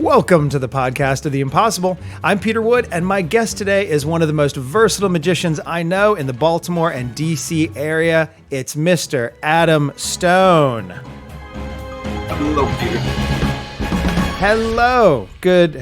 Welcome to the podcast of the impossible. I'm Peter Wood, and my guest today is one of the most versatile magicians I know in the Baltimore and DC area. It's Mr. Adam Stone. Hello, Peter. Hello. Good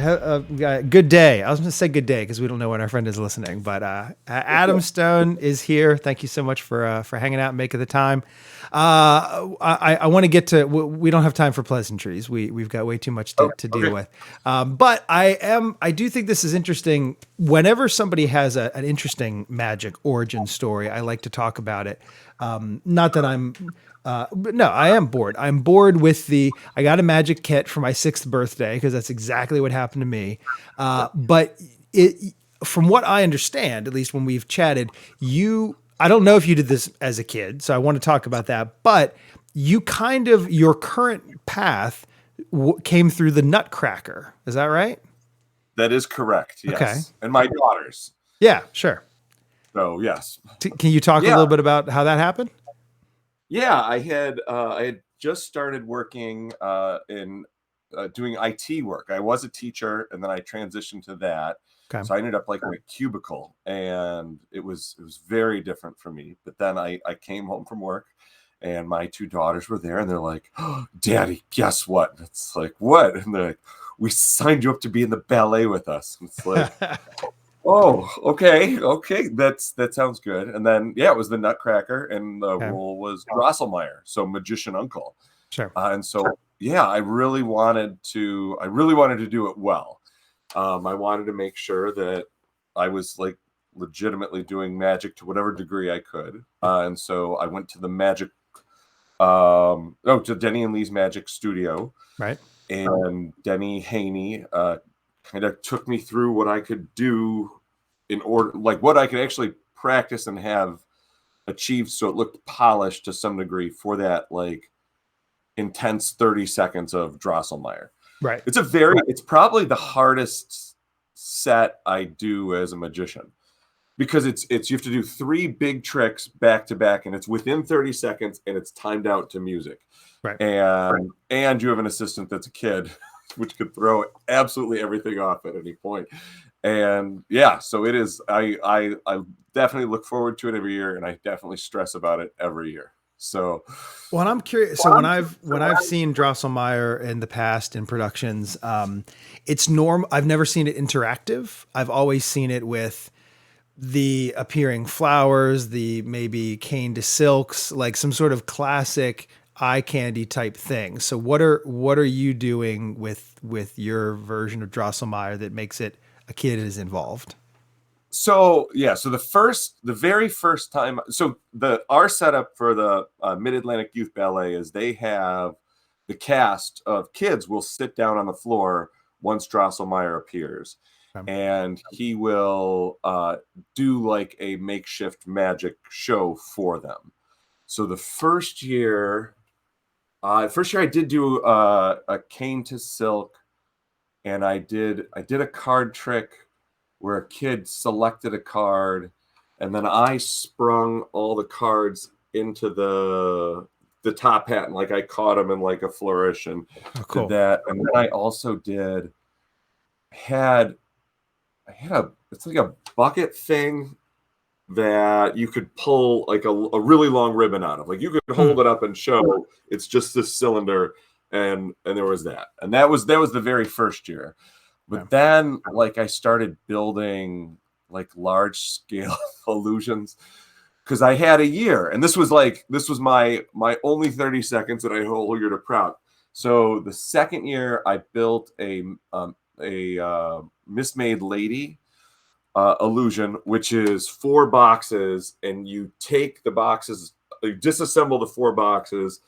day. I was going to say good day because we don't know when our friend is listening, but Adam Stone is here. Thank you so much for hanging out and making the time. I want to get to, we don't have time for pleasantries. We've got way too much to deal with. But I do think this is interesting. Whenever somebody has an interesting magic origin story, I like to talk about it. Not that I am bored. I'm bored with I got a magic kit for my 6th birthday because that's exactly what happened to me. But from what I understand, at least when we've chatted, I don't know if you did this as a kid, so I want to talk about that, but your current path came through the Nutcracker. Is that right? That is correct. Yes. Okay. And my daughters. Yeah, sure. So yes. Can you talk a little bit about how that happened? Yeah, I had just started working in doing IT work. I was a teacher, and then I transitioned to that. Okay. So I ended up like in a cubicle, and it was very different for me. But then I came home from work, and my 2 daughters were there, and they're like, "Oh, Daddy, guess what?" And it's like, "What?" And they're like, "We signed you up to be in the ballet with us." And it's like, "Oh, okay, that sounds good." And then it was the Nutcracker, and the role was Drosselmeyer, so magician uncle. Sure. And so I really wanted to do it well. I wanted to make sure that I was like legitimately doing magic to whatever degree I could. And so I went to the magic, to Denny and Lee's magic studio. Right. And Denny Haney kind of took me through what I could do in order, like what I could actually practice and have achieved. So it looked polished to some degree for that like intense 30 seconds of Drosselmeyer. Right. It's probably the hardest set I do as a magician because it's you have to do 3 big tricks back to back, and it's within 30 seconds, and it's timed out to music. Right. And you have an assistant that's a kid, which could throw absolutely everything off at any point. And so it is. I definitely look forward to it every year, and I definitely stress about it every year. So, well, I'm curious. So when I've seen Drosselmeyer in the past in productions, it's I've never seen it interactive. I've always seen it with the appearing flowers, the maybe cane to silks, like some sort of classic eye candy type thing. So what are you doing with your version of Drosselmeyer that makes it a kid is involved? So the very first time, our setup for the Mid-Atlantic Youth Ballet is they have the cast of kids will sit down on the floor once Drosselmeyer appears, and he will do like a makeshift magic show for them. So the first year I did do a cane to silk, and I did a card trick where a kid selected a card, and then I sprung all the cards into the top hat, and like I caught them in like a flourish and did that. And then I also had it's like a bucket thing that you could pull like a really long ribbon out of. Like you could hold it up and show it's just this cylinder, and there was that. And that was the very first year. But then, like, I started building like large scale illusions because I had a year, and this was my only 30 seconds that I had a whole year to prep. So the second year, I built a mismade lady illusion, which is 4 boxes, and you take the boxes, you disassemble the 4 boxes,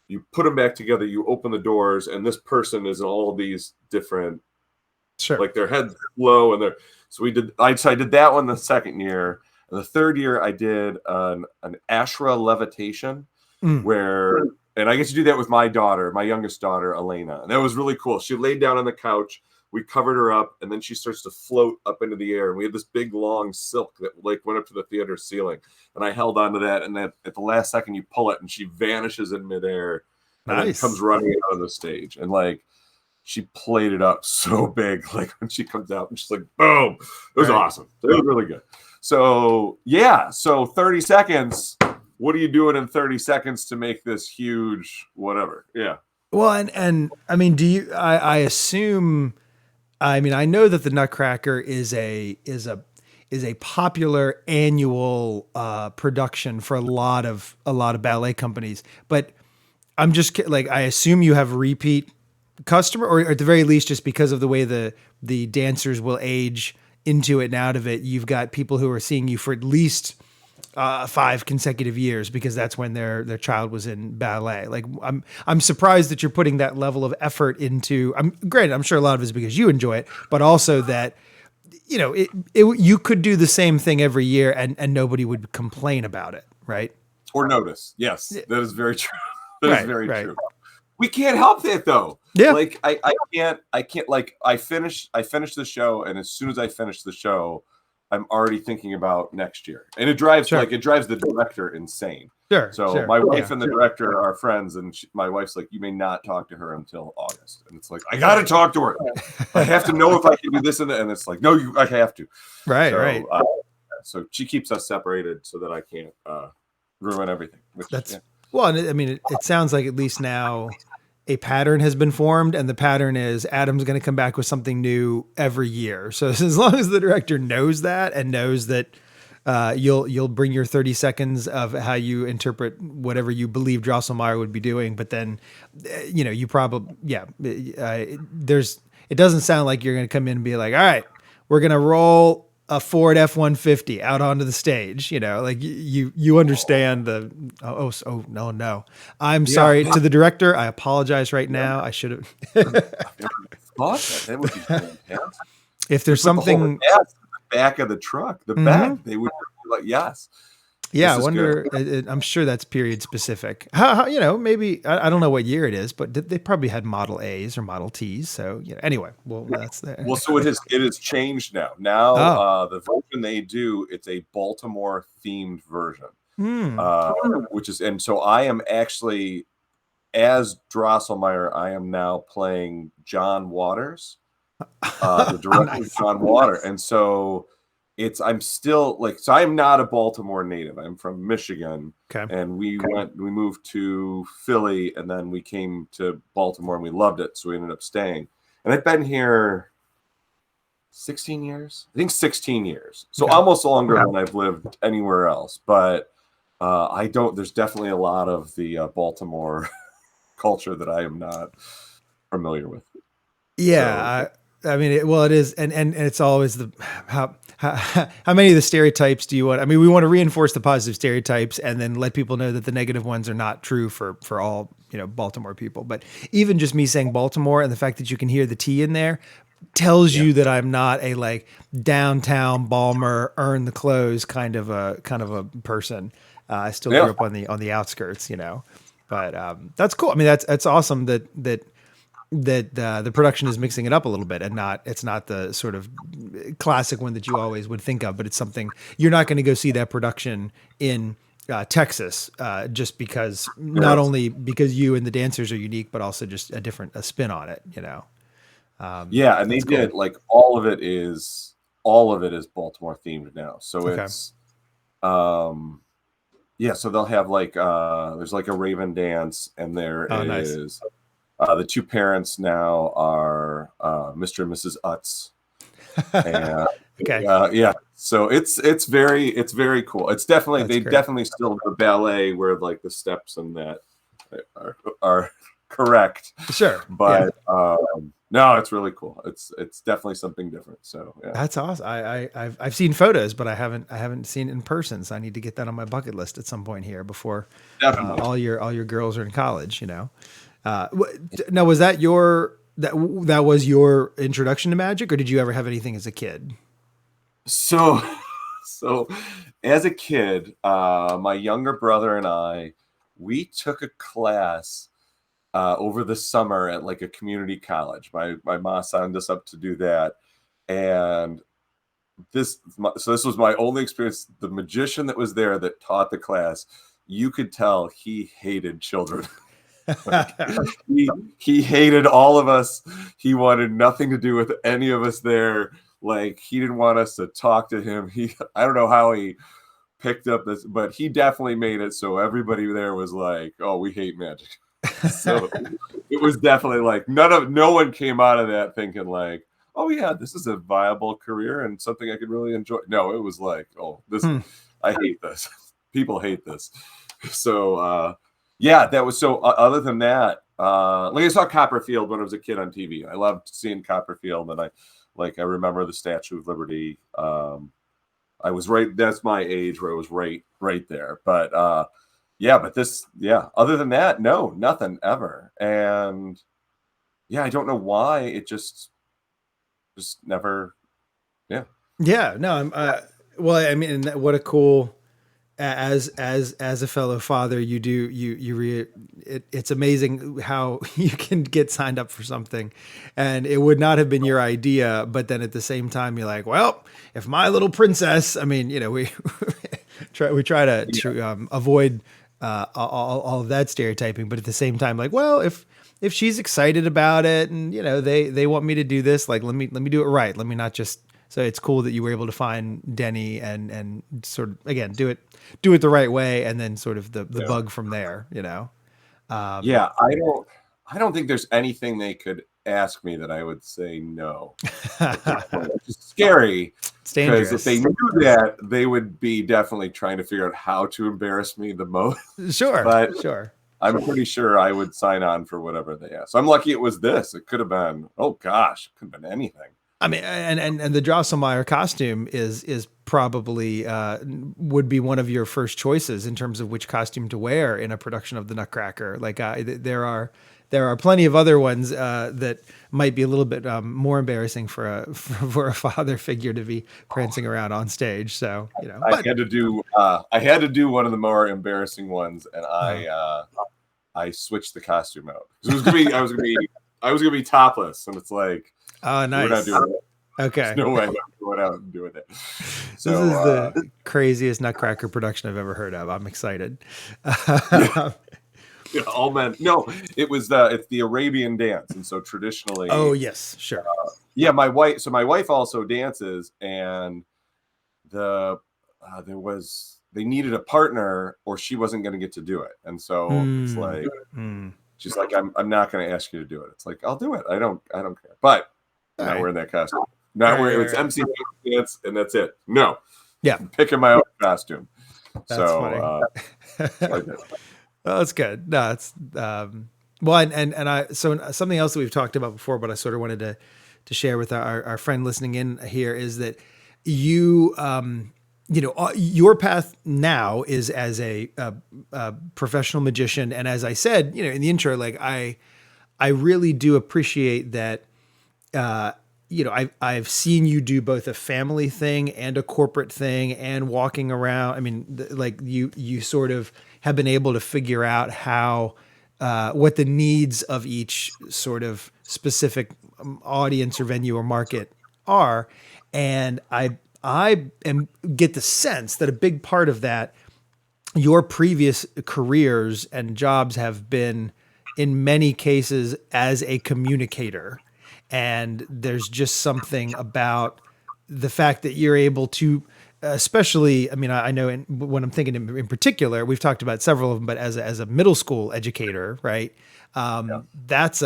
you put them back together, you open the doors, and this person is in all these different. Sure. Like their heads low, and I did that one the second year, and the third year I did an Ashra levitation, and I get to do that with my youngest daughter Elena, and that was really cool. She laid down on the couch, we covered her up, and then she starts to float up into the air, and we had this big long silk that like went up to the theater ceiling, and I held onto that, and then at the last second you pull it, and she vanishes in midair, and then comes running out of the stage, and like she played it up so big. Like when she comes out and she's like, boom, it was awesome. It was really good. So yeah, so 30 seconds. What are you doing in 30 seconds to make this huge whatever? Yeah. Well, and I mean, I assume, I mean, I know that the Nutcracker is a popular annual production for a lot of ballet companies, but I'm just like, I assume you have repeat customer, or at the very least, just because of the way the dancers will age into it and out of it, you've got people who are seeing you for at least 5 consecutive years, because that's when their child was in ballet. Like I'm surprised that you're putting that level of effort into. Granted, I'm sure a lot of it is because you enjoy it, but also that you could do the same thing every year and nobody would complain about it, right? Or notice. Yes, that is very true. That is very right. true. We can't help it though. Yeah. Like I can't like I finished the show, and as soon as I finish the show, I'm already thinking about next year. And it drives the director insane. So my wife and the director are friends, and my wife's like, you may not talk to her until August. And it's like, I got to talk to her. I have to know if I can do this and it's like, no, I have to. Right. So she keeps us separated so that I can't ruin everything. Well, and I mean, it sounds like at least now a pattern has been formed, and the pattern is Adam's going to come back with something new every year. So as long as the director knows that and knows that you'll bring your 30 seconds of how you interpret whatever you believe Drosselmeyer would be doing, but then you probably it doesn't sound like you're going to come in and be like, all right, we're going to roll a Ford F-150 out onto the stage, like you understand the, no. I'm sorry to the director. I apologize right now. I should have. That would be fantastic. If there's something the back of the truck, the back, they would be like, yes. Yeah, I wonder. I'm sure that's period specific. How maybe I don't know what year it is, but they probably had Model A's or Model T's. So anyway, well, that's there. Well, so it has changed now. Now the version they do, it's a Baltimore themed version, which is, and so I am actually, as Drosselmeyer, I am now playing John Waters, the director John Waters, and so. I'm still so I'm not a Baltimore native. I'm from Michigan. Okay. And we moved to Philly, and then we came to Baltimore and we loved it. So we ended up staying. And I've been here 16 years. I think 16 years. So almost longer than I've lived anywhere else. But there's definitely a lot of the Baltimore culture that I am not familiar with. Yeah. I mean, it is. And it's always how many of the stereotypes do you want? I mean, we want to reinforce the positive stereotypes and then let people know that the negative ones are not true for all, Baltimore people. But even just me saying Baltimore and the fact that you can hear the T in there tells you that I'm not a downtown Balmer, earn the clothes kind of a person. I still grew up on the outskirts, but that's cool. I mean, that's awesome that the production is mixing it up a little bit, and it's not the sort of classic one that you always would think of, but it's something you're not going to go see that production in Texas just because not only because you and the dancers are unique, but also just a spin on it, and they did all of it is Baltimore themed now. So it's so they'll have there's a Raven dance, and there is nice. The two parents now are Mr. and Mrs. Utz. And, so it's very cool. It's definitely definitely still the ballet where the steps and that are correct. Sure, but no, it's really cool. It's definitely something different. So that's awesome. I've seen photos, but I haven't seen it in person. So I need to get that on my bucket list at some point here before all your girls are in college. Now, was that that was your introduction to magic, or did you ever have anything as a kid? So as a kid, my younger brother and we took a class over the summer at a community college. My mom signed us up to do that, and this was my only experience. The magician that was there that taught the class, you could tell he hated children. Like, he hated all of us. He wanted nothing to do with any of us there. Like, he didn't want us to talk to him. I don't know how he picked up this, but he definitely made it so everybody there was like, "Oh, we hate magic." So it was definitely like no one came out of that thinking like, "Oh yeah, this is a viable career and something I could really enjoy." No, it was like, "Oh, this I hate this. People hate this." So yeah, that was so. Other than that, like I saw Copperfield when I was a kid on TV. I loved seeing Copperfield, and I remember the Statue of Liberty. I was right. That's my age where it was right there. But yeah, but this, yeah. Other than that, no, nothing ever. And yeah, I don't know why it just never. Yeah, Yeah, no, I'm well, I mean, what a cool as a fellow father, you do it's amazing how you can get signed up for something and it would not have been your idea, but then at the same time you're like, well, if my little princess, I mean, we we try to avoid all of that stereotyping, but at the same time, like, well, if she's excited about it and they want me to do this, like let me do it right. Let me not just. So it's cool that you were able to find Denny and sort of again do it the right way, and then sort of the yeah, bug from there. yeah. I don't think there's anything they could ask me that I would say no at this point. Which is scary It's because if they dangerous. knew that, they would be definitely trying to figure out how to embarrass me the most. Sure, But sure. I'm pretty sure I would sign on for whatever they ask. So I'm lucky it was this. It could have been, oh gosh, it could have been anything. I mean, and the Drosselmeyer costume is probably would be one of your first choices in terms of which costume to wear in a production of the Nutcracker. Like there are plenty of other ones that might be a little bit more embarrassing for a father figure to be prancing around on stage. So I but had to do one of the more embarrassing ones, and uh, I switched the costume out. It was gonna be I was gonna be topless, and it's like oh, we're not nice. doing it. There's Okay. no way I'm going out and doing it. This So is the craziest Nutcracker production I've ever heard of. I'm excited. yeah, all men. No, it's the Arabian dance, and so Oh traditionally, yes, sure. yeah, my wife. So my wife also dances, and there was they needed a partner, or she wasn't going to get to do it, and so it's Hmm. like Hmm. she's like, I'm not going to ask you to do it. It's like I'll do it. I don't care, but All I'm not right. wearing that costume. All Not right. wearing All it's right. MC dance, and that's it. No, Yeah, picking my own costume. that's So funny. I did. Well, that's good. No, it's well, and I so something else that we've talked about before, but I sort of wanted to share with our friend listening in here is that you your path now is as a professional magician, and as I said, in the intro, like I really do appreciate that I've seen you do both a family thing and a corporate thing and walking around. I mean, like you sort of have been able to figure out how what the needs of each sort of specific audience or venue or market are, and I get the sense that a big part of that your previous careers and jobs have been in many cases as a communicator, and there's just something about the fact that you're able to especially, I mean, I know when I'm thinking in particular, we've talked about several of them, but as a middle school educator, right? Yeah. That's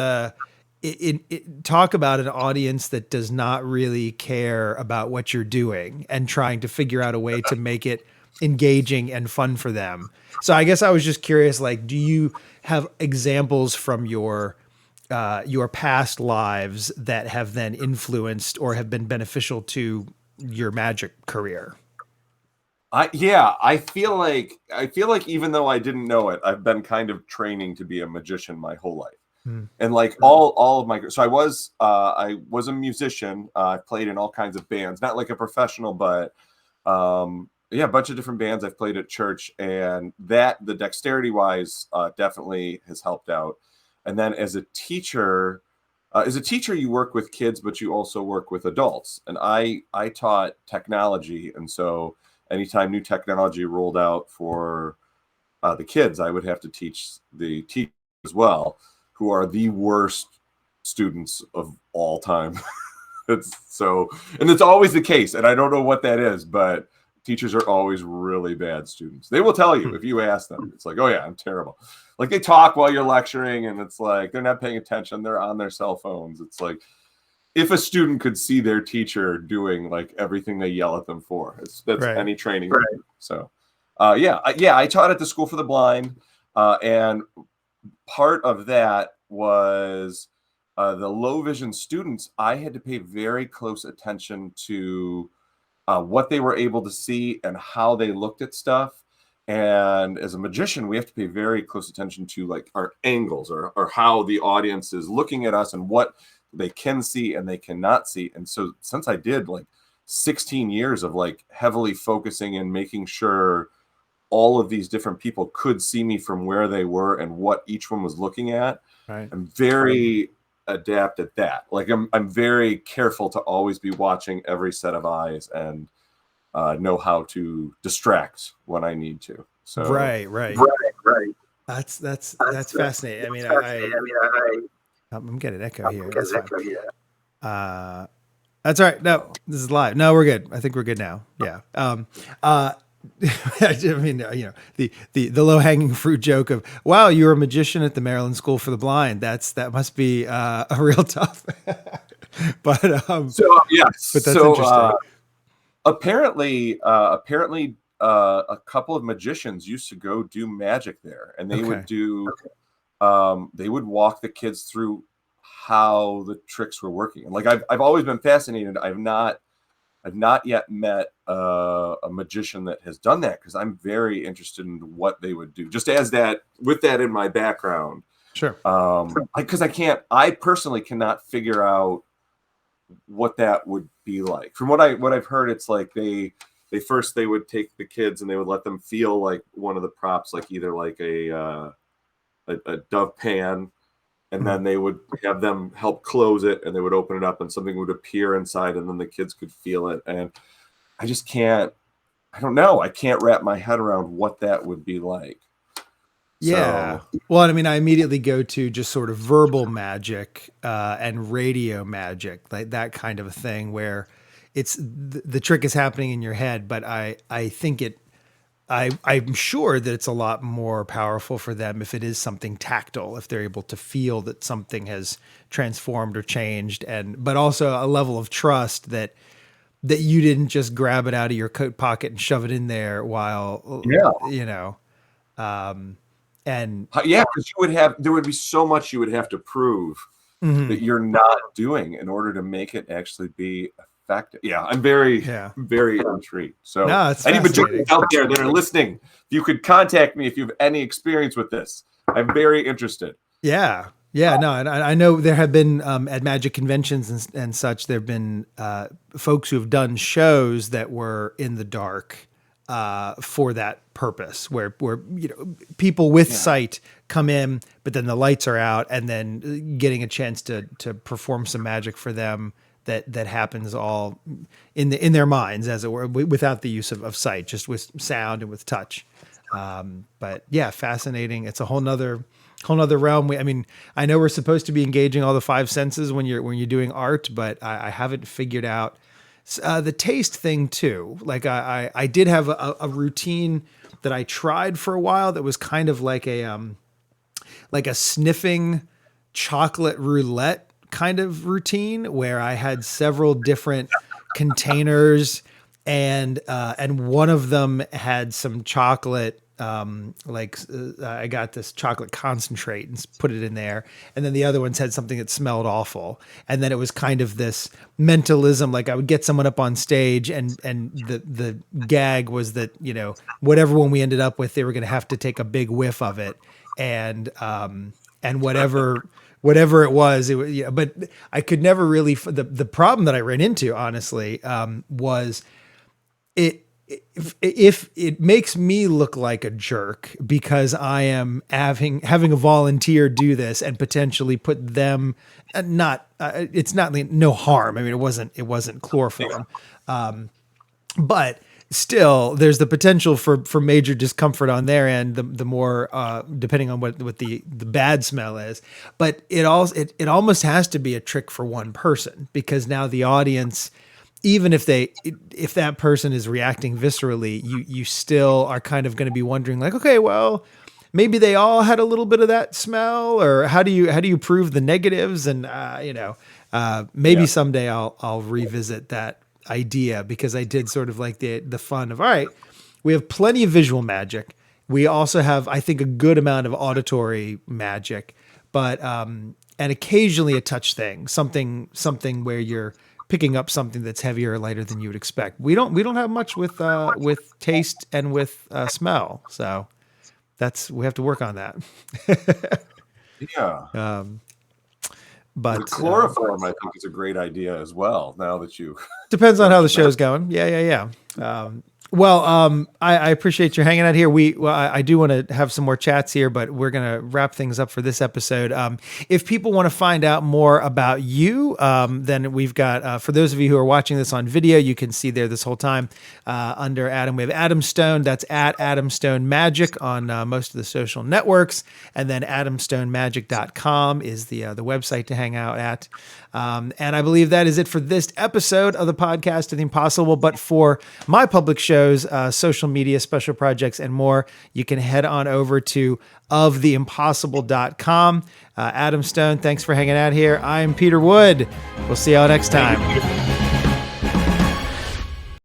talk about an audience that does not really care about what you're doing and trying to figure out a way to make it engaging and fun for them. So I guess I was just curious, like, do you have examples from your past lives that have then influenced or have been beneficial to your magic career? I feel like even though I didn't know it, I've been kind of training to be a magician my whole life. Hmm. And like all of my so I was a musician. I played in all kinds of bands, not like a professional, but yeah, a bunch of different bands. I've played at church, and that the dexterity wise definitely has helped out. And then as a teacher, you work with kids, but you also work with adults. And I taught technology, and so anytime new technology rolled out for the kids, I would have to teach the teachers as well, who are the worst students of all time. And it's always the case, and I don't know what that is, but teachers are always really bad students. They will tell you if you ask them. It's like, oh yeah, I'm terrible. Like they talk while you're lecturing, and it's like they're not paying attention. They're on their cell phones. It's like if a student could see their teacher doing like everything they yell at them for, that's Right. any training. Right. So, I taught at the School for the Blind, and part of that was the low vision students. I had to pay very close attention to what they were able to see and how they looked at stuff. And as a magician, we have to pay very close attention to like our angles or how the audience is looking at us and what they can see and they cannot see. And so since I did like 16 years of like heavily focusing and making sure all of these different people could see me from where they were and what each one was looking at, Right. I'm very adept at that. Like I'm very careful to always be watching every set of eyes and know how to distract when I need to. So Right. That's fascinating. I mean, I'm getting an echo here. That's fine. That's all right. No, this is live. No, we're good. I think we're good now. Yeah. I mean, the low hanging fruit joke of, wow, you're a magician at the Maryland School for the Blind. That must be a real tough. But that's interesting. Apparently, a couple of magicians used to go do magic there, and they would do. They would walk the kids through how the tricks were working. And like I've always been fascinated. I've not yet met a magician that has done that, because I'm very interested in what they would do. Just as that, with that in my background, sure. Because I personally cannot figure out what that would be like. From what I've heard, it's like they would take the kids and they would let them feel like one of the props, like either like a dove pan, and then they would have them help close it, and they would open it up and something would appear inside, and then the kids could feel it. And I just can't wrap my head around what that would be like. Yeah. So, well, I mean, I immediately go to just sort of verbal magic and radio magic, like that kind of a thing, where it's the trick is happening in your head, but I think I'm sure that it's a lot more powerful for them if it is something tactile, if they're able to feel that something has transformed or changed, but also a level of trust that you didn't just grab it out of your coat pocket and shove it in there while, and because there would be so much you would have to prove that you're not doing in order to make it actually be effective. Yeah, I'm very intrigued. So any magicians out there that are listening, if you could contact me if you have any experience with this, I'm very interested. Yeah. No, and I know there have been at magic conventions and such, there have been folks who have done shows that were in the dark for that purpose, where people with sight come in, but then the lights are out, and then getting a chance to perform some magic for them that happens all in their minds, as it were, without the use of sight, just with sound and with touch. But yeah, fascinating. It's a whole nother realm. I know we're supposed to be engaging all the five senses when you're doing art, but I haven't figured out the taste thing too. Like I did have a routine that I tried for a while that was kind of like a sniffing chocolate roulette kind of routine, where I had several different containers, and one of them had some chocolate. I got this chocolate concentrate and put it in there. And then the other ones had something that smelled awful. And then it was kind of this mentalism. Like I would get someone up on stage, and the gag was that, whatever one we ended up with, they were going to have to take a big whiff of it. And whatever it was, but I could never really, the problem that I ran into, honestly, was if it makes me look like a jerk because I am having a volunteer do this and potentially put them it's not no harm. I mean, it wasn't chloroform. But still there's the potential for major discomfort on their end, the more depending on what the bad smell is. But it almost has to be a trick for one person, because now the audience, even if that person is reacting viscerally, you still are kind of going to be wondering, like, okay, well, maybe they all had a little bit of that smell, or how do you prove the negatives? And maybe someday I'll revisit that idea, because I did sort of like the fun of, all right, we have plenty of visual magic. We also have, I think, a good amount of auditory magic, but and occasionally a touch thing, something where you're picking up something that's heavier or lighter than you would expect. We don't have much with taste and with smell, so we have to work on that. Yeah. But the chloroform, I think, is a great idea as well. Now that you depends on how the show's going. Yeah. I appreciate you hanging out here. I do want to have some more chats here, but we're going to wrap things up for this episode. If people want to find out more about you, then we've got, for those of you who are watching this on video, you can see there this whole time under Adam, we have Adam Stone. That's at Adam Stone Magic on most of the social networks. And then adamstonemagic.com is the website to hang out at. And I believe that is it for this episode of the podcast of the Impossible. But for my public shows, social media, special projects, and more, you can head on over to oftheimpossible.com. Adam Stone, thanks for hanging out here. I'm Peter Wood. We'll see y'all next time.